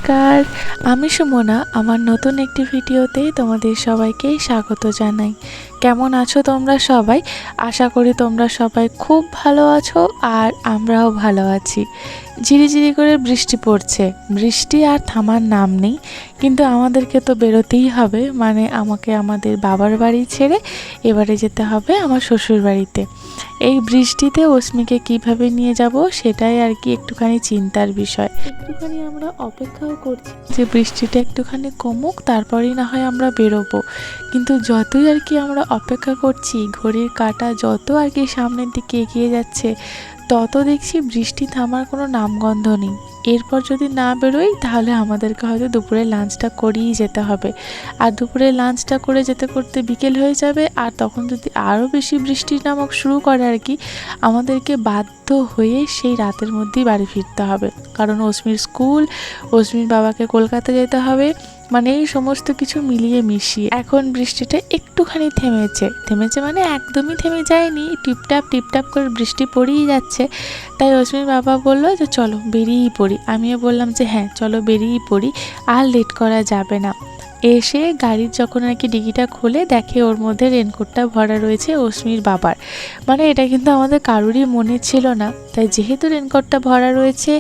নমস্কার, আমি সুমনা। আমার নতুন একটি ভিডিওতে তোমাদের সবাইকে স্বাগত জানাই। কেমন আছো তোমরা সবাই? আশা করি তোমরা সবাই খুব ভালো আছো আর আমরাও ভালো আছি। ঝিরিঝিরি করে বৃষ্টি পড়ছে, বৃষ্টি আর থামার নাম নেই, কিন্তু আমাদেরকে তো বেরোতেই হবে। মানে আমাকে আমাদের বাবার বাড়ি ছেড়ে এবারে যেতে হবে আমার শ্বশুর বাড়িতে। এই বৃষ্টিতে অস্মিকে কিভাবে নিয়ে যাব সেটাই আর কি একটুখানি চিন্তার বিষয়। একটুখানি আমরা অপেক্ষাও করছি যে বৃষ্টিটা একটুখানি কমুক, তারপরেই না হয় আমরা বেরোবো। কিন্তু যতই আর কি আমরা অপেক্ষা করছি, ঘড়ির কাঁটা যত আর কি সামনের দিকে এগিয়ে যাচ্ছে, তত দেখছি বৃষ্টি থামার কোনো নামগন্ধ নেই। এরপর যদি না বেরোই তাহলে আমাদেরকে হয়তো দুপুরে লাঞ্চটা করেই যেতে হবে। আর দুপুরে লাঞ্চটা করে যেতে করতে বিকেল হয়ে যাবে, আর তখন যদি আরও বেশি বৃষ্টি নামক শুরু করে আর কি, আমাদেরকে বাধ্য হয়ে সেই রাতের মধ্যেই বাড়ি ফিরতে হবে। কারণ অস্মির স্কুল, অস্মির বাবাকে কলকাতা যেতে হবে, মানে এই সমস্ত কিছু মিলিয়ে মিশিয়ে এখন বৃষ্টিটা একটুখানি থেমেছে মানে একদমই থেমে যায়নি, টিপটাপ করে বৃষ্টি পড়েই যাচ্ছে। তাই অস্মির বাবা বললো যে চলো বেরিয়েই পড়ি। আমিও বললাম যে হ্যাঁ চলো বেরিয়েই পড়ি, আর লেট করা যাবে না। এসে গাড়ির যখন আর কি ডিকিটা খুলে দেখে ওর মধ্যে রেনকোটটা ভরা রয়েছে অস্মির বাবার। মানে এটা কিন্তু আমাদের কারোরই মনে ছিল না। তাই যেহেতু রেনকোটটা ভরা রয়েছে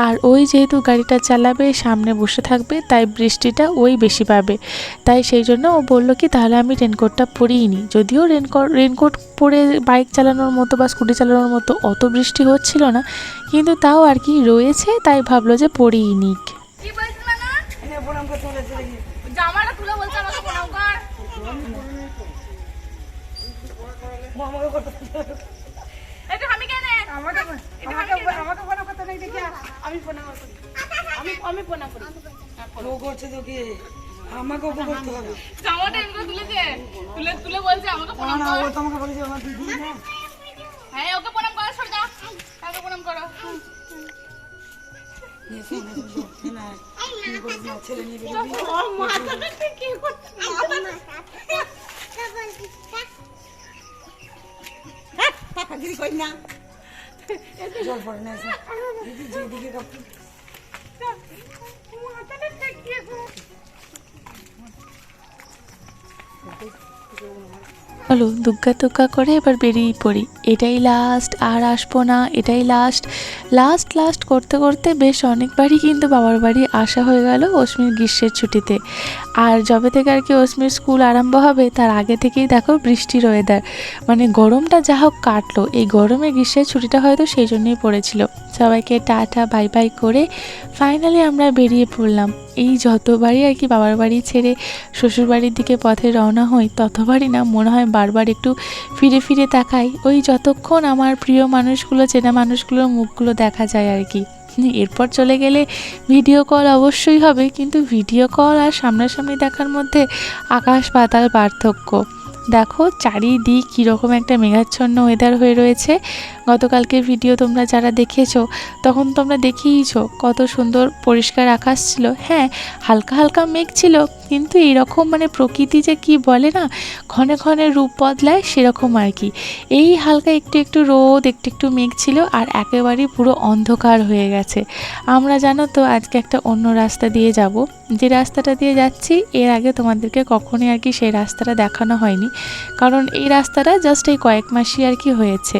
আর ওই যেহেতু গাড়িটা চালাবে, সামনে বসে থাকবে, তাই বৃষ্টিটা ওই বেশি পাবে। তাই সেই জন্য ও বললো কি তাহলে আমি রেনকোটটা পরিই নি। যদিও রেনকোট পরে বাইক চালানোর মতো বা স্কুটি চালানোর মতো অত বৃষ্টি হচ্ছিল না, কিন্তু তাও আর কি রয়েছে, তাই ভাবলো যে পরিই নিক। জামাটা তুলে বলছে আমাকে প্রণাম কর। এটা আমি কেন আমাকে প্রণাম করতে নেই দেখি আমি প্রণাম করি। আমি প্রণাম করি। ও করছে তো কি আমাকে ওকে করতে হবে। জামাটা এমনি তুলে বলছে আমাকে প্রণাম না কর। ও তো আমাকে বলেছে আমার দিদি না। হ্যাঁ ওকে প্রণাম করো, সরে যাও। তাকে প্রণাম করো। না কি করবি না ছেলে নিয়ে বেরোবি। ওর মাথাটা ঠিক কি করছে? দিদি কই না জল পড়ে না দিদি যেদিকে কাপড় মাথাটা ঠিক কি করছে? চলো দুগ্গা করে এবার বেরিয়ে পড়ি। এটাই লাস্ট, আর আসবো না, এটাই লাস্ট করতে করতে বেশ অনেকবারই কিন্তু বাবার বাড়ি আসা হয়ে গেল অস্মির গ্রীষ্মের ছুটিতে। আর যবে থেকে আর কি অস্মির স্কুল আরম্ভ হবে তার আগে থেকেই দেখো বৃষ্টির ওয়েদার, মানে গরমটা যা হোক কাটলো। এই গরমে গ্রীষ্মের ছুটিটা হয়তো সেই জন্যই পড়েছিল। সবাইকে টাটা বাই বাই করে ফাইনালি আমরা বেরিয়ে পড়লাম। এই যতবারই আর কি বাবার বাড়ি ছেড়ে শ্বশুর বাড়ির দিকে পথে রওনা হই, ততবারই না মনে হয় বারবার একটু ফিরে তাকাই, ওই যতক্ষণ আমার প্রিয় মানুষগুলো, চেনা মানুষগুলোর মুখগুলো দেখা যায় আর কি। এরপর চলে গেলে ভিডিও কল অবশ্যই হবে, কিন্তু ভিডিও কল আর সামনাসামনি দেখার মধ্যে আকাশ পাতাল পার্থক্য। দেখো চারিদিক কীরকম একটা মেঘাচ্ছন্ন ওয়েদার হয়ে রয়েছে। গতকালকের ভিডিও তোমরা যারা দেখেছো তখন তোমরা দেখিয়েছো কত সুন্দর পরিষ্কার আকাশ ছিল। হ্যাঁ হালকা মেঘ ছিল, কিন্তু এইরকম মানে প্রকৃতি যে কি বলে না, ক্ষণে রূপ বদলায়, সেরকম আর কি। এই হালকা একটু রোদ, একটু মেঘ ছিল, আর একেবারেই পুরো অন্ধকার হয়ে গেছে। আমরা জানো তো আজকে একটা অন্য রাস্তা দিয়ে যাব। যে রাস্তাটা দিয়ে যাচ্ছি এর আগে তোমাদেরকে কখনোই আর কি সেই রাস্তাটা দেখানো হয়নি, কারণ এই রাস্তাটা জাস্ট এই কয়েক মাসই আর কি হয়েছে।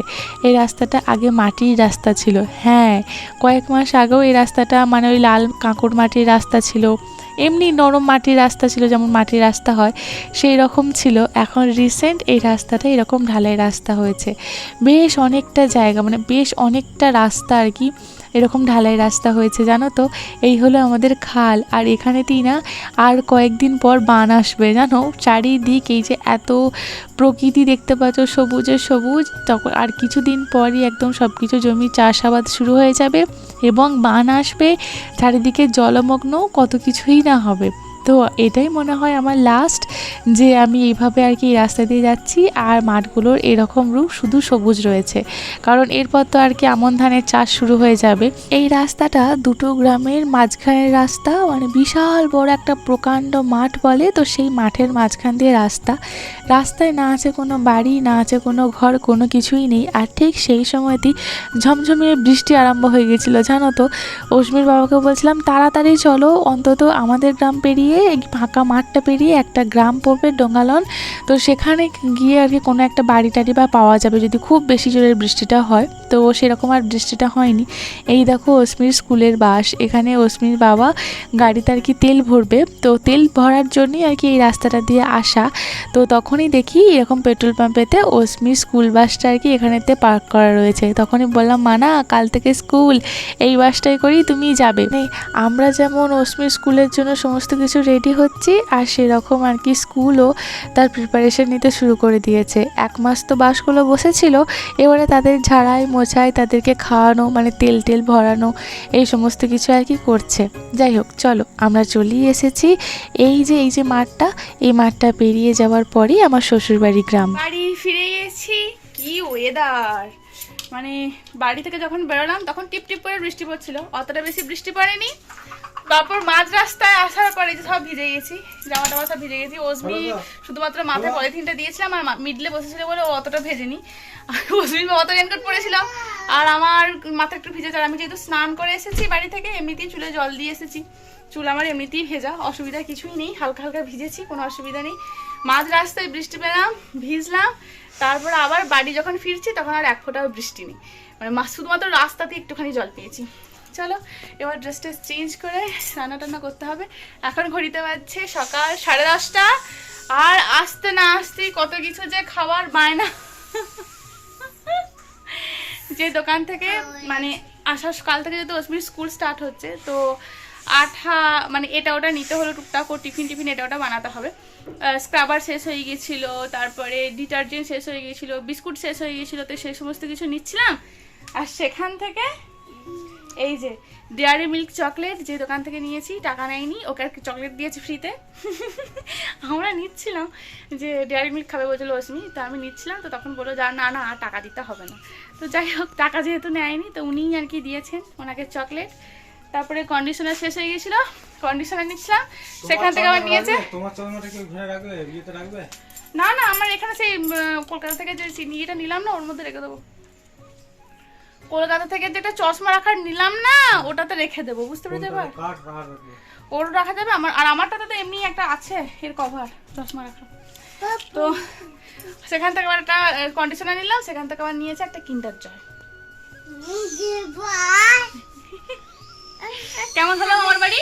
এই রাস্তাটা আগে মাটির রাস্তা ছিল। হ্যাঁ কয়েক মাস আগেও এই রাস্তাটা মানে ওই লাল কাঁকড় মাটির রাস্তা ছিল, এমনি নরম মাটির রাস্তা ছিল, যেমন মাটির রাস্তা হয় সেই রকম ছিল। এখন রিসেন্ট এই রাস্তাটা এরকম ঢালাই রাস্তা হয়েছে। বেশ অনেকটা জায়গা, মানে বেশ অনেকটা রাস্তা আর কি এরকম ঢালাই রাস্তা হয়েছে। জানো তো এই হলো আমাদের খাল, আর এখানেতেই না আর কয়েকদিন পর বান আসবে। জানো চারিদিক এই যে এত প্রকৃতি দেখতে পাচ্ছ, সবুজ, তখন আর কিছুদিন পরই একদম সব কিছু জমি চাষাবাদ শুরু হয়ে যাবে এবং বান আসবে, চারিদিকে জলমগ্ন, কত কিছুই না হবে। তো এটাই মনে হয় আমার লাস্ট যে আমি এইভাবে আর কি এই রাস্তা দিয়ে যাচ্ছি, আর মাঠগুলোর এরকম রূপ শুধু সবুজ রয়েছে, কারণ এরপর তো আর কি আমন ধানের চাষ শুরু হয়ে যাবে। এই রাস্তাটা দুটো গ্রামের মাঝখানের রাস্তা, মানে বিশাল বড় একটা প্রকাণ্ড মাঠ বলে, তো সেই মাঠের মাঝখান দিয়ে রাস্তায় না আছে কোনো বাড়ি, না আছে কোনো ঘর, কোনো কিছুই নেই। আর ঠিক সেই সময়তেই ঝমঝমিয়ে বৃষ্টি আরম্ভ হয়ে গেছিলো জানো তো। অশ্মির বাবাকে বলছিলাম তাড়াতাড়ি চলো, অন্তত আমাদের গ্রাম পেরিয়ে এই ফাঁকা মাঠটা পেরিয়ে একটা গ্রাম পড়বে ডোঙ্গালন, তো সেখানে গিয়ে আর কি কোনো একটা বাড়ি টাড়ি বা পাওয়া যাবে যদি খুব বেশি জোরের বৃষ্টিটা হয়। তো সেরকম আর বৃষ্টিটা হয়নি। এই দেখো অশ্মির স্কুলের বাস, এখানে অশ্মির বাবা গাড়িতে আর কি তেল ভরবে, তো তেল ভরার জন্যই আর কি এই রাস্তাটা দিয়ে আসা। তো তখনই দেখি এরকম পেট্রোল পাম্পেতে অশ্মির স্কুল বাসটা আর কি এখানেতে পার্ক করা রয়েছে। তখনই বললাম মানা কাল থেকে স্কুল এই বাসটাই করি, তুমি যাবে। আমরা যেমন অশ্মির স্কুলের জন্য সমস্ত কিছু রেডি হচ্ছি, আর সেরকম আর কি স্কুলও তার প্রিপারেশন নিতে শুরু করে দিয়েছে। 1 মাস তো বাসগুলো বসেছিল, এবারে তাদের ঝাড়াই মোছাই, তাদেরকে খাওয়ানো, মানে তেল ভরানো, এই সমস্ত কিছু আর কি করছে। যাই হোক চলো আমরা চলেই এসেছি এই যে মাঠটা, এই মাঠটা পেরিয়ে যাওয়ার পরেই আমার শ্বশুরবাড়ি গ্রাম। বাড়ি ফিরে গেছি। কি ওয়েদার, মানে বাড়ি থেকে যখন বেরোলাম তখন টিপ টিপ করে বৃষ্টি পড়ছিল, অতটা বেশি বৃষ্টি পড়েনি। তারপর মাঝ রাস্তায় আসার পরে যে সব ভিজে গেছি, জামা টামা সব ভিজে গেছি। অশ্মি শুধুমাত্র মাথায় পলিথিনটা দিয়েছিলাম আর মিডলে বসেছিল বলে ও অতটা ভেজেনি। অশ্মির অত রেনকোট পরেছিলাম আর আমার মাথা একটু ভিজেছে। আর আমি যেহেতু স্নান করে এসেছি বাড়ি থেকে, এমনিতেই চুলে জল দিয়ে এসেছি, চুল আমার এমনিতেই ভেজা, অসুবিধা কিছুই নেই, হালকা হালকা ভিজেছি, কোনো অসুবিধা নেই। মাঝ রাস্তায় বৃষ্টি পেলাম, ভিজলাম, তারপর আবার বাড়ি যখন ফিরছি তখন আর এক ফোঁটাও বৃষ্টি নেই, মানে শুধুমাত্র রাস্তাতে একটুখানি জল পেয়েছি। চলো এবার ড্রেসটা চেঞ্জ করে রান্না টান্না করতে হবে। এখন ঘড়িতে বাজছে সকাল 10:30, আর আসতে না আসতেই কত কিছু যে খাবার বায়না। যে দোকান থেকে মানে আসার কাল থেকে যেহেতু অশ্মির স্কুল স্টার্ট হচ্ছে, তো আঠা মানে এটা ওটা নিতে হলো টুকটাক, ও টিফিন এটা ওটা বানাতে হবে। স্ক্রাবার শেষ হয়ে গেছিলো, তারপরে ডিটারজেন্ট শেষ হয়ে গেছিলো, বিস্কুট শেষ হয়ে গেছিলো, তো সেই সমস্ত কিছু নিচ্ছিলাম। আর সেখান থেকে এই যে ডেয়ারি মিল্ক চকলেট যে দোকান থেকে নিয়েছি, টাকা নেয়নি, ওকে আর চকলেট দিয়েছি ফ্রিতে। আমরা নিচ্ছিলাম যে ডেয়ারি মিল্ক খাবে বলছিল অশ্মি, তো আমি নিচ্ছিলাম, তো তখন বললো যা না আর টাকা দিতে হবে না। তো যাই হোক টাকা যেহেতু নেয়নি তো উনিই আর কি দিয়েছেন ওনাকে চকলেট। তারপরে কন্ডিশনার শেষ হয়ে গেছিলো, কন্ডিশনার নিচ্ছিলাম, সেখান থেকে আবার নিয়েছে। না আমার এখানে সেই কলকাতা থেকে যে ইয়েটা নিলাম না, ওর মধ্যে রেখে দেবো। কলকাতা থেকে যেটা চশমা রাখার নিলাম না, ওটাতে রেখে দেবো, বুঝতে পেরেছো? এবার ওর রাখা যাবে আমার, আর আমারটাতে তো এমনি একটা আছে এর কভার চশমা রাখা। তো সেখান থেকে আবার একটা কন্ডিশনার নিলাম, সেখান থেকে আবার নিয়েছে একটা কিন্ডার জয়। কেমন হলো আমার বাড়ি?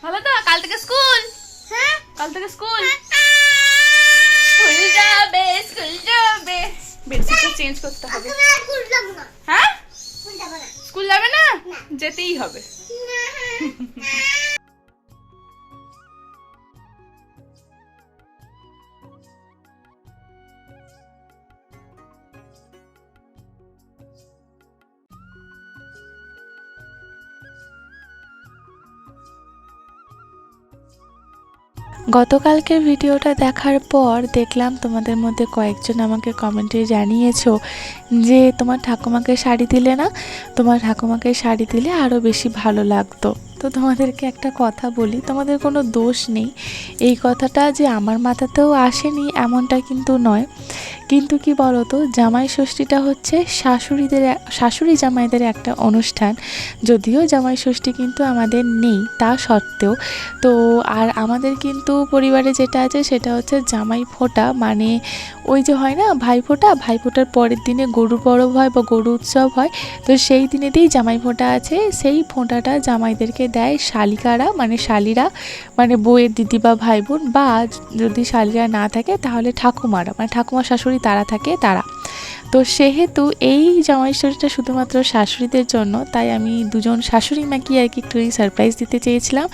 ভালো তো? কাল থেকে স্কুল, কাল থেকে স্কুল যাবে, স্কুল যাবে। বেডশিটটা চেঞ্জ করতে হবে। হ্যাঁ স্কুল যাবে না, যেতেই হবে। গতকালকের ভিডিওটা দেখার পর দেখলাম তোমাদের মধ্যে কয়েকজন আমাকে কমেন্টে জানিয়েছো যে তোমার ঠাকুমাকে শাড়ি দিলে না, তোমার ঠাকুমাকে শাড়ি দিলে আরও বেশি ভালো লাগতো। তো তোমাদেরকে একটা কথা বলি, তোমাদের কোনো দোষ নেই। এই কথাটা যে আমার মাথাতেও আসেনি এমনটা কিন্তু নয়, কিন্তু কি বলো তো, জামাই ষষ্ঠীটা হচ্ছে শাশুড়ি জামাইদের একটা অনুষ্ঠান। যদিও জামাই ষষ্ঠী কিন্তু আমাদের নেই, তা সত্ত্বেও তো আর আমাদের কিন্তু পরিবারে যেটা আছে সেটা হচ্ছে জামাই ফোঁটা, মানে ওই যে হয় না ভাইফোঁটার পরের দিনে গরু পরব হয় বা গরু উৎসব হয়, তো সেই দিনেতেই জামাই ফোঁটা আছে। সেই ফোঁটাটা জামাইদেরকে দেয় শালিকারা, মানে শালিরা, মানে বউয়ের দিদি বা ভাই বোন, বা যদি শালিরা না থাকে তাহলে ঠাকুমারা, মানে ঠাকুমা শাশুড়ি তারা থাকে তারা। তো সেহেতু এই জামাই ষষ্ঠীটা শুধুমাত্র শাশুড়িদের জন্য, তাই আমি দুজন শাশুড়ি মাকে আর কি একটু সারপ্রাইজ দিতে চেয়েছিলাম।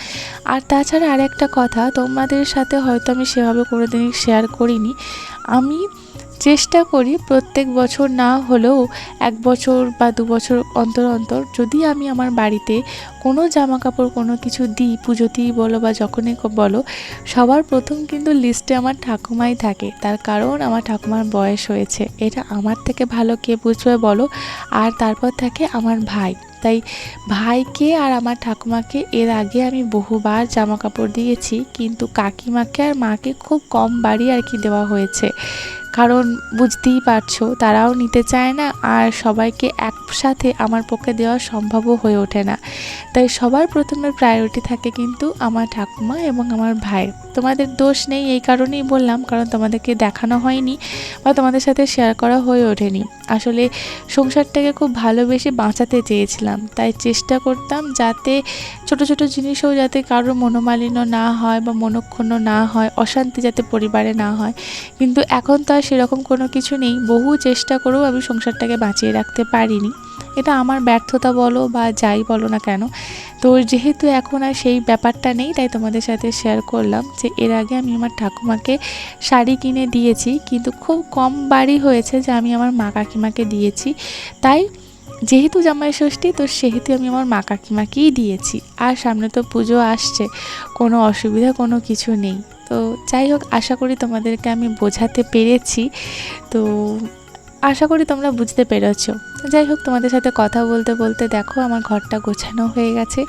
আর তাছাড়া আর একটা কথা, তোমাদের সাথে হয়তো আমি সেভাবে কোনোদিনই শেয়ার করিনি, আমি চেষ্টা করি প্রত্যেক বছর না হলেও 1 বছর বা 2 বছর অন্তর অন্তর যদি আমি আমার বাড়িতে কোনো জামা কাপড় কোনো কিছু দিই, পুজোতেই বলো বা যখনই বলো, সবার প্রথম কিন্তু লিস্টে আমার ঠাকুমাই থাকে। তার কারণ আমার ঠাকুমার বয়স হয়েছে, এটা আমার থেকে ভালো কে বুঝবে বলো। আর তারপর থাকে আমার ভাই। তাই ভাইকে আর আমার ঠাকুমাকে এর আগে আমি বহুবার জামা কাপড় দিয়েছি, কিন্তু কাকিমাকে আর মাকে খুব কম বারই আর কি দেওয়া হয়েছে। কারণ বুঝতেই পারছো তারাও নিতে চায় না, আর সবাইকে একসাথে আমার পক্ষে দেওয়া সম্ভবও হয়ে ওঠে না। তাই সবার প্রথমে প্রায়োরিটি থাকে কিন্তু আমার ঠাকুমা এবং আমার ভাইয়ের। তোমাদের দোষ নেই, এই কারণেই বললাম, কারণ তোমাদেরকে দেখানো হয়নি বা তোমাদের সাথে শেয়ার করা হয়ে ওঠেনি। আসলে সংসারটাকে খুব ভালোবেসে বাঁচাতে চেয়েছিলাম, তাই চেষ্টা করতাম যাতে ছোট ছোট জিনিসও যাতে কারোর মনোমালিন্য না হয় বা মনক্ষুণ্ণ না হয়, অশান্তি যাতে পরিবারে না হয়। কিন্তু এখন তো আর সেরকম কোনো কিছু নেই, বহু চেষ্টা করেও আমি সংসারটাকে বাঁচিয়ে রাখতে পারিনি। এটা আমার ব্যর্থতা বলো বা যাই বলো না কেন। তো যেহেতু এখন আর সেই ব্যাপারটা নেই, তাই তোমাদের সাথে শেয়ার করলাম যে এর আগে আমি আমার ঠাকুমাকে শাড়ি কিনে দিয়েছি, কিন্তু খুব কম বারই হয়েছে যে আমি আমার মা কাকিমাকে দিয়েছি। তাই যেহেতু জামাই ষষ্ঠী, তো সেহেতু আমি আমার মা কাকিমাকেই দিয়েছি। আর সামনে তো পুজো আসছে, কোনো অসুবিধা কোনো কিছু নেই। তো যাই হোক, আশা করি তোমাদেরকে আমি বোঝাতে পেরেছি। তো আশা করি তোমরা বুঝতে পেরেছো। যাই হোক, তোমাদের সাথে কথা বলতে বলতে দেখো আমার ঘরটা গোছানো হয়ে গেছে।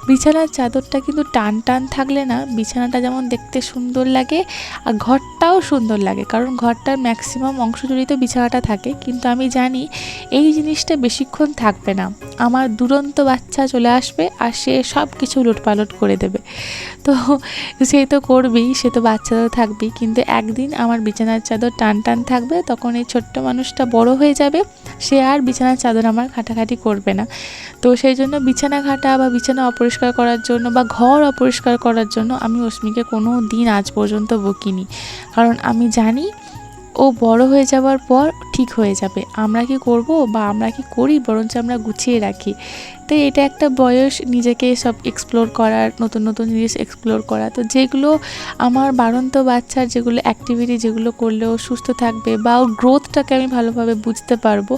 বিছানার চাদরটা কিন্তু টান টান থাকলে না বিছানাটা যেমন দেখতে সুন্দর লাগে আর ঘরটাও সুন্দর লাগে, কারণ ঘরটার ম্যাক্সিমাম অংশ জুড়েই তো বিছানাটা থাকে। কিন্তু আমি জানি এই জিনিসটা বেশিক্ষণ থাকবে না, আমার দুরন্ত বাচ্চা চলে আসবে আর সে সব কিছু লুটপালট করে দেবে। তো সে তো করবেই, সে তো বাচ্চাও থাকবেই, কিন্তু একদিন আমার বিছানার চাদর টান টান থাকবে, তখন এই ছোট্ট মানুষটা বড় হয়ে যাবে, সে আর বিছানার চাদর আমার ঘাটাঘাটি করবে না। তো সেই জন্য বিছানা ঘাটা বা বিছানা অপরিষ্কার করার জন্য বা ঘর অপরিষ্কার করার জন্য আমি অস্মিকে কোনো দিন আজ পর্যন্ত বকিনি, কারণ আমি জানি ও বড় হয়ে যাওয়ার পর ঠিক হয়ে যাবে। আমরা কি করব বা আমরা কি করি, বরঞ্চ আমরা গুছিয়ে রাখি। তো এটা একটা বয়স নিজেকে সব এক্সপ্লোর করার, নতুন নতুন জিনিস এক্সপ্লোর করা। তো যেগুলো আমার বাড়ন্ত বাচ্চার যেগুলো অ্যাক্টিভিটি, যেগুলো করলে ও সুস্থ থাকবে বা ওর গ্রোথটাকে আমি ভালোভাবে বুঝতে পারবো,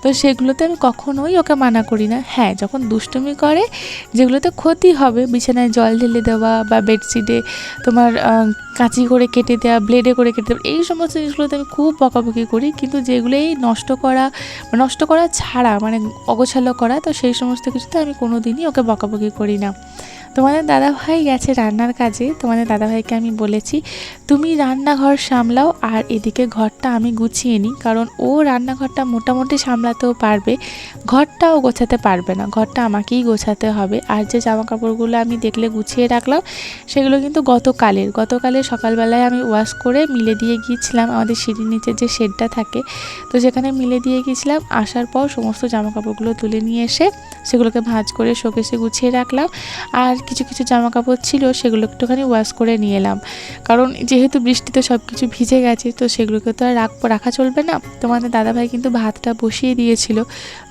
তো সেগুলোতে আমি কখনোই ওকে মানা করি না। হ্যাঁ, যখন দুষ্টুমি করে, যেগুলোতে ক্ষতি হবে, বিছানায় জল ঢেলে দেওয়া বা বেডশিটে তোমার কাঁচি করে কেটে দেওয়া, ব্লেডে করে কেটে দেওয়া, এই সমস্ত জিনিসগুলোতে আমি খুব বকাবকি করি। কিন্তু যেগুলো এই নষ্ট করা ছাড়া মানে অগোছালো করা, তো সেই সমস্ত কিছুতে আমি কোনো দিনই ওকে বকাবকি করি না। তোমাদের দাদাভাই গেছে রান্নার কাজে। তোমাদের দাদাভাইকে আমি বলেছি তুমি রান্নাঘর সামলাও আর এদিকে ঘরটা আমি গুছিয়ে নিই, কারণ ও রান্নাঘরটা মোটামুটি সামলাতেও পারবে, ঘরটাও গোছাতে পারবে না, ঘরটা আমাকেই গোছাতে হবে। আর যে জামা কাপড়গুলো আমি দেখলে গুছিয়ে রাখলাম, সেগুলো কিন্তু গতকালের সকালবেলায় আমি ওয়াশ করে মিলে দিয়ে গিয়েছিলাম আমাদের সিঁড়ির নিচে যে শেডটা থাকে, তো সেখানে মিলে দিয়ে গিয়েছিলাম। আসার পর সমস্ত জামা কাপড়গুলো তুলে নিয়ে এসে সেগুলোকে ভাঁজ করে শোকেসে গুছিয়ে রাখলাম। আর কিছু কিছু জামা কাপড় ছিল, সেগুলো একটুখানি ওয়াশ করে নিয়ে এলাম, কারণ যেহেতু বৃষ্টিতে সব কিছু ভিজে গেছে, তো সেগুলোকে তো আর রাখা চলবে না। তোমাদের দাদাভাই কিন্তু ভাতটা বসিয়ে দিয়েছিল,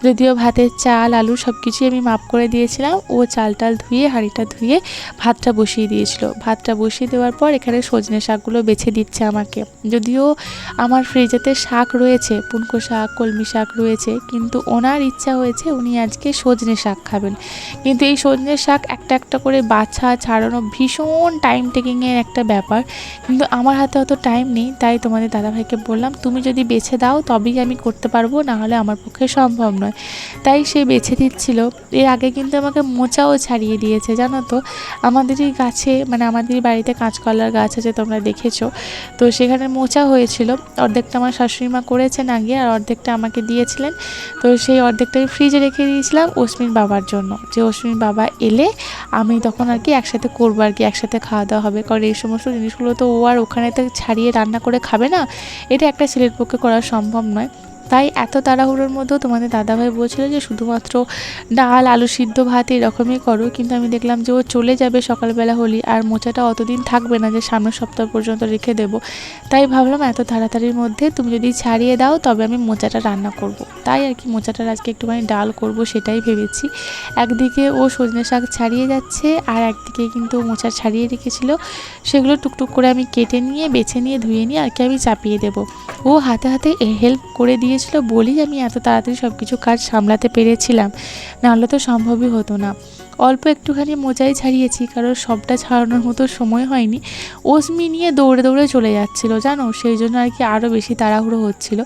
যদিও ভাতের চাল আলু সব কিছুই আমি মাপ করে দিয়েছিলাম। ও চাল ধুয়ে, হাঁড়িটা ধুয়ে ভাতটা বসিয়ে দিয়েছিল। ভাতটা বসিয়ে দেওয়ার পর এখানে সজনে শাকগুলো বেছে দিচ্ছে আমাকে। যদিও আমার ফ্রিজেতে শাক রয়েছে, পুনকো শাক, কলমি শাক রয়েছে, কিন্তু ওনার ইচ্ছা হয়েছে উনি আজকে সজনে শাক খাবেন। কিন্তু এই সজনে শাক একটা একটা করে বাছা ছাড়ানো ভীষণ টাইম টেকিংয়ের একটা ব্যাপার, কিন্তু আমার হাতে অত টাইম নেই। তাই তোমাদের দাদাভাইকে বললাম তুমি যদি বেছে দাও তবেই আমি করতে পারবো, না হলে আমার পক্ষে সম্ভব নয়। তাই সে বেছে দিচ্ছিল। এর আগে কিন্তু আমাকে মোচাও ছাড়িয়ে দিয়েছে, জানো তো। আমাদেরই গাছে, মানে আমাদেরই বাড়িতে কাঁচকলার গাছ আছে, তোমরা দেখেছো, তো সেখানে মোচা হয়েছিল। অর্ধেকটা আমার শাশুড়ি মা করেছেন আগে, আর অর্ধেকটা আমাকে দিয়েছিলেন। তো সেই অর্ধেকটা আমি ফ্রিজে রেখে দিয়েছিলাম অশ্মির বাবার জন্য, যে অশ্মির বাবা এলে আমি তখন আর কি একসাথে করবো, আর কি একসাথে খাওয়া দাওয়া হবে। কারণ এই সমস্ত জিনিসগুলো তো ও আর ওখানে তো ছাড়িয়ে রান্না করে খাবে না, এটা একটা ছেলের পক্ষে করা সম্ভব নয়। তাই এত তাড়াহুড়োর মধ্যেও তোমাদের দাদাভাই বলছিল যে শুধুমাত্র ডাল, আলু সিদ্ধ, ভাত এরকমই করো, কিন্তু আমি দেখলাম যে ও চলে যাবে সকালবেলা হলি, আর মোচাটা অতদিন থাকবে না যে সামনের সপ্তাহ পর্যন্ত রেখে দেবো। তাই ভাবলাম এত তাড়াতাড়ির মধ্যে তুমি যদি ছাড়িয়ে দাও তবে আমি মোচাটা রান্না করব। তাই আর কি মোচাটার আজকে একটুখানি ডাল করব সেটাই ভেবেছি। একদিকে ও সজনে শাক ছাড়িয়ে যাচ্ছে, আর একদিকে কিন্তু মোচা ছাড়িয়ে রেখেছিল, সেগুলো টুকটুক করে আমি কেটে নিয়ে বেছে নিয়ে ধুয়ে নিয়ে আর কি আমি চাপিয়ে দেবো। ও হাতে হাতে হেল্প করে দিয়েছিল বলেই আমি এত তাড়াতাড়ি সব কিছু কাজ সামলাতে পেরেছিলাম, নাহলে তো সম্ভবই হতো না। অল্প একটুখানি মোচাই ছাড়িয়েছি, কারণ সবটা ছাড়ানোর মতো সময় হয়নি। ওসমি নিয়ে দৌড়ে দৌড়ে চলে যাচ্ছিল জানো, সেই জন্য আর কি আরও বেশি তাড়াহুড়ো হচ্ছিল।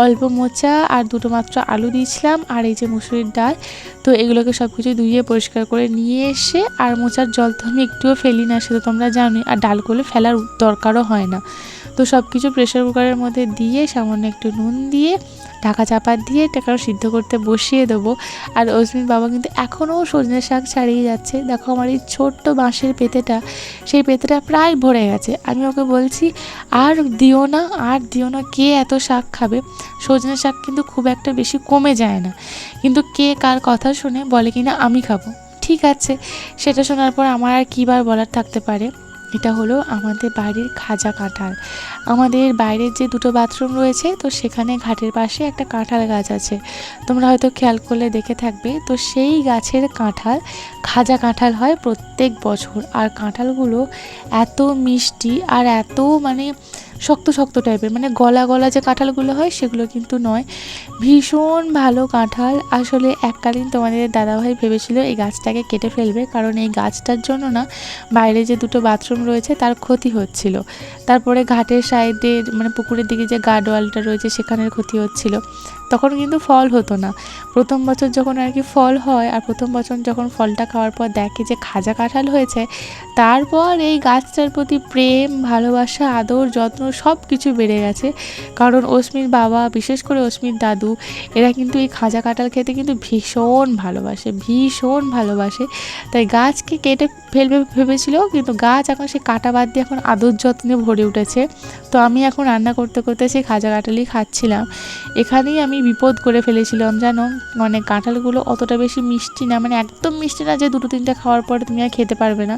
অল্প মোচা আর দুটো মাত্র আলু দিয়েছিলাম, আর এই যে মুসুরির ডাল, তো এগুলোকে সব কিছু ধুয়ে পরিষ্কার করে নিয়ে এসে, আর মোচার জল তো আমি একটুও ফেলি না, সে তো তোমরা জানোই, আর ডালগুলো ফেলার দরকারও হয় না। তো সব কিছু প্রেশার কুকারের মধ্যে দিয়ে সামান্য একটু নুন দিয়ে ঢাকা চাপা দিয়ে এটাকে সিদ্ধ করতে বসিয়ে দেবো। আর অস্মির বাবা কিন্তু এখনও সজনে শাক ছাড়িয়ে যাচ্ছে। দেখো আমার এই ছোট্ট বাঁশের পেতেটা, সেই পেতেটা প্রায় ভরে গেছে। আমি ওকে বলছি আর দিও না, আর দিও না, কে এত শাক খাবে। সজনে শাক কিন্তু খুব একটা বেশি কমে যায় না, কিন্তু কে কার কথা শুনে বলে কিনা আমি খাবো। ঠিক আছে, সেটা শোনার পর আমার আর কী বার বলার থাকতে পারে। এটা হলো আমাদের বাড়ির খাজা কাঁঠাল। আমাদের বাইরের যে দুটো বাথরুম রয়েছে, তো সেখানে ঘাটের পাশে একটা কাঁঠাল গাছ আছে, তোমরা হয়তো খেয়াল করলে দেখে থাকবে। তো সেই গাছের কাঁঠাল, খাজা কাঁঠাল হয় প্রত্যেক বছর। আর কাঁঠালগুলো এত মিষ্টি আর এত মানে শক্ত শক্ত টাইপের, মানে গলা গলা যে কাঁঠালগুলো হয় সেগুলো কিন্তু নয়, ভীষণ ভালো কাঁঠাল। আসলে এককালীন তোমাদের দাদাভাই ভেবেছিল এই গাছটাকে কেটে ফেলবে, কারণ এই গাছটার জন্য না বাইরে যে দুটো বাথরুম রয়েছে তার ক্ষতি হচ্ছিল। তারপরে ঘাটের সাইডে মানে পুকুরের দিকে যে গার্ডওয়ালটা রয়েছে সেখানের ক্ষতি হচ্ছিল। তখন কিন্তু ফল হতো না। প্রথম বছর যখন আর কি ফল হয়, আর প্রথম বছর যখন ফলটা খাওয়ার পর দেখে যে খাজা কাঁঠাল হয়েছে, তারপর এই গাছটার প্রতি প্রেম, ভালোবাসা, আদর, যত্ন সব কিছু বেড়ে গেছে। কারণ অস্মির বাবা, বিশেষ করে অস্মির দাদু, এরা কিন্তু এই খাজা কাঁঠাল খেতে কিন্তু ভীষণ ভালোবাসে, ভীষণ ভালোবাসে। তাই গাছকে কেটে ফেলবে ভেবেছিল, কিন্তু গাছ এখন সে কাটা বাদ দিয়ে এখন আদর যত্নে ভরে উঠেছে। তো আমি এখন রান্না করতে করতে সেই খাজা কাঁঠালই খাচ্ছিলাম। এখানেই আমি বিপদ করে ফেলেছিলাম জানো, মানে কাঁঠালগুলো অতটা বেশি মিষ্টি না, মানে একদম মিষ্টি না যে দুটো তিনটে খাওয়ার পরে তুমি আর খেতে পারবে না,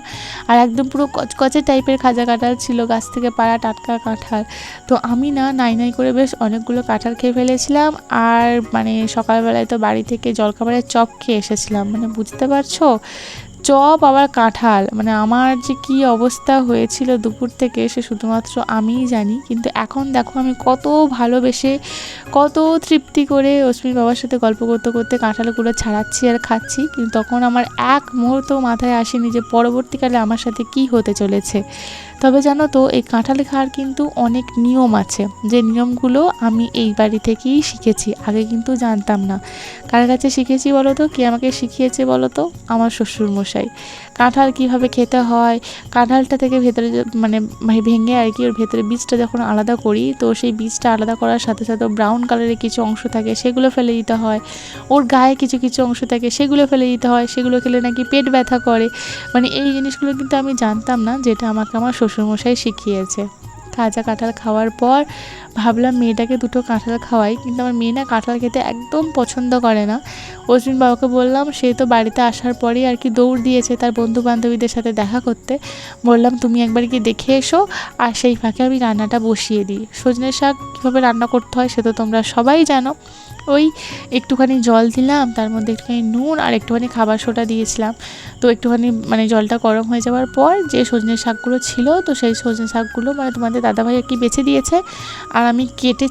আর একদম পুরো কচকচে টাইপের খাজা কাঁঠাল ছিল, গাছ থেকে পাড়া টাটকা কাঁঠাল। তো আমি না নাই নাই করে বেশ অনেকগুলো কাঁঠাল খেয়ে ফেলেছিলাম। আর মানে সকালবেলায় তো বাড়ি থেকে জলখাবারের চপ খেয়ে এসেছিলাম, মানে বুঝতে পারছো, চপ আবার কাঁঠাল, মানে আমার যে কী অবস্থা হয়েছিল দুপুর থেকে সে শুধুমাত্র আমিই জানি। কিন্তু এখন দেখো আমি কত ভালোবেসে, কত তৃপ্তি করে অস্মির বাবার সাথে গল্প করতে করতে কাঁঠালগুলো ছাড়াচ্ছি আর খাচ্ছি, কিন্তু তখন আমার এক মুহূর্ত মাথায় আসেনি যে পরবর্তীকালে আমার সাথে কি হতে চলেছে। তবে জানো তো, এই কাঁঠাল খাওয়ার কিন্তু অনেক নিয়ম আছে, যে নিয়মগুলো আমি এই বাড়ি থেকেই শিখেছি, আগে কিন্তু জানতাম না। কার কাছে শিখেছি বলো তো, কে আমাকে শিখিয়েছে বলো তো? আমার শ্বশুরমশাই। কাঁঠাল কীভাবে খেতে হয়, কাঁঠালটা থেকে ভেতরে মানে ভেঙে আর কি ওর ভেতরে বীজটা যখন আলাদা করি, তো সেই বীজটা আলাদা করার সাথে সাথে ব্রাউন কালারের কিছু অংশ থাকে সেগুলো ফেলে দিতে হয়, ওর গায়ে কিছু কিছু অংশ থাকে সেগুলো ফেলে দিতে হয়, সেগুলো খেলে নাকি পেট ব্যথা করে। মানে এই জিনিসগুলো কিন্তু আমি জানতাম না, যেটা আমাকে আমার শ্বশুরমশাই শিখিয়েছে। খাজা কাঁঠাল খাওয়ার পর ভাবলাম মেয়েটাকে দুটো কাঁঠাল খাওয়াই, কিন্তু আমার মেয়ে না কাঁঠাল খেতে একদম পছন্দ করে না। অশ্বিন বাবাকে বললাম, সে তো বাড়িতে আসার পরেই আর কি দৌড় দিয়েছে তার বন্ধু বান্ধবীদের সাথে দেখা করতে। বললাম তুমি একবার গিয়ে দেখে এসো, আর সেই ফাঁকে আমি রান্নাটা বসিয়ে দিই। সজনে শাক কীভাবে রান্না করতে হয় সে তো তোমরা সবাই জানো। ওই একটুখানি জল দিলাম, তার মধ্যে একটুখানি নুন আর একটুখানি খাবার সোডা দিয়েছিলাম। তো একটুখানি মানে জলটা গরম হয়ে যাওয়ার পর যে সজনে শাকগুলো ছিল, তো সেই সজনে শাকগুলো মানে তোমাদের দাদাভাই আর কি বেছে দিয়েছে, আর আমি কেটে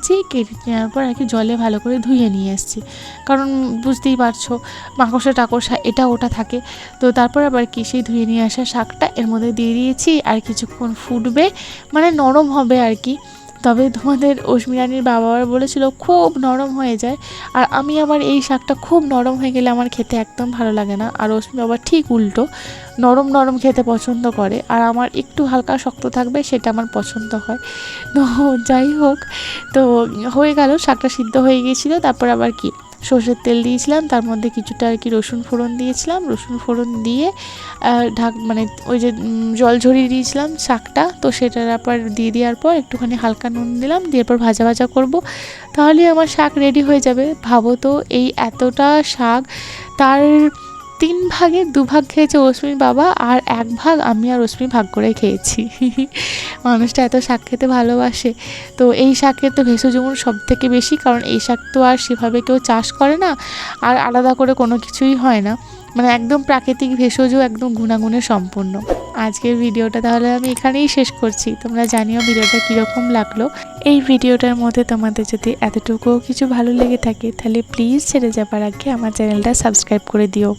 নেওয়ার পর আর কি জলে ভালো করে ধুয়ে নিয়ে এসেছি। কারণ বুঝতেই পারছো মাকড়সা টাকড়সা এটা ওটা থাকে। তো তারপর আবার কি সেই ধুয়ে নিয়ে আসা শাকটা এর মধ্যে দিয়ে দিয়েছি, আর কিছুক্ষণ ফুটবে, মানে নরম হবে আর কি। তবে তোমাদের অস্মিরানির বাবা বলেছিল খুব নরম হয়ে যায়, আর আমি আবার এই শাকটা খুব নরম হয়ে গেলে আমার খেতে একদম ভালো লাগে না। আর অস্মি বাবা ঠিক উল্টো, নরম নরম খেতে পছন্দ করে, আর আমার একটু হালকা শক্ত থাকবে সেটা আমার পছন্দ হয়। তো যাই হোক, তো হয়ে গেল, শাকটা সিদ্ধ হয়ে গিয়েছিলো। তারপর আবার কি সর্ষের তেল দিয়েছিলাম, তার মধ্যে কিছুটা আর কি রসুন ফোড়ন দিয়েছিলাম, রসুন ফোড়ন দিয়ে মানে ওই যে জল ঝরিয়ে দিয়েছিলাম শাকটা, তো সেটার আবার দিয়ে দেওয়ার পর একটুখানি হালকা নুন দিলাম, দিয়ে পর ভাজা ভাজা করবো, তাহলে আমার শাক রেডি হয়ে যাবে। ভাবো তো এই এতটা শাক, তার 3 ভাগের 2 ভাগ খেয়েছে অশ্মির বাবা, আর 1 ভাগ আমি আর অশ্মি ভাগ করে খেয়েছি। মানুষটা এত শাক খেতে ভালোবাসে। তো এই শাকের তো ভেষজ গুণ সব থেকে বেশি, কারণ এই শাক তো আর সেভাবে কেউ চাষ করে না, আর আলাদা করে কোনো কিছুই হয় না, মানে একদম প্রাকৃতিক ভেষজ, একদম গুণাগুণে সম্পূর্ণ। আজকের ভিডিওটা তাহলে আমি এখানেই শেষ করছি। তোমরা জানিও ভিডিওটা কীরকম লাগলো। এই ভিডিওটার মধ্যে তোমাদের যদি এতটুকুও কিছু ভালো লেগে থাকে তাহলে প্লিজ ছেড়ে যাবার আগে আমার চ্যানেলটা সাবস্ক্রাইব করে দিও।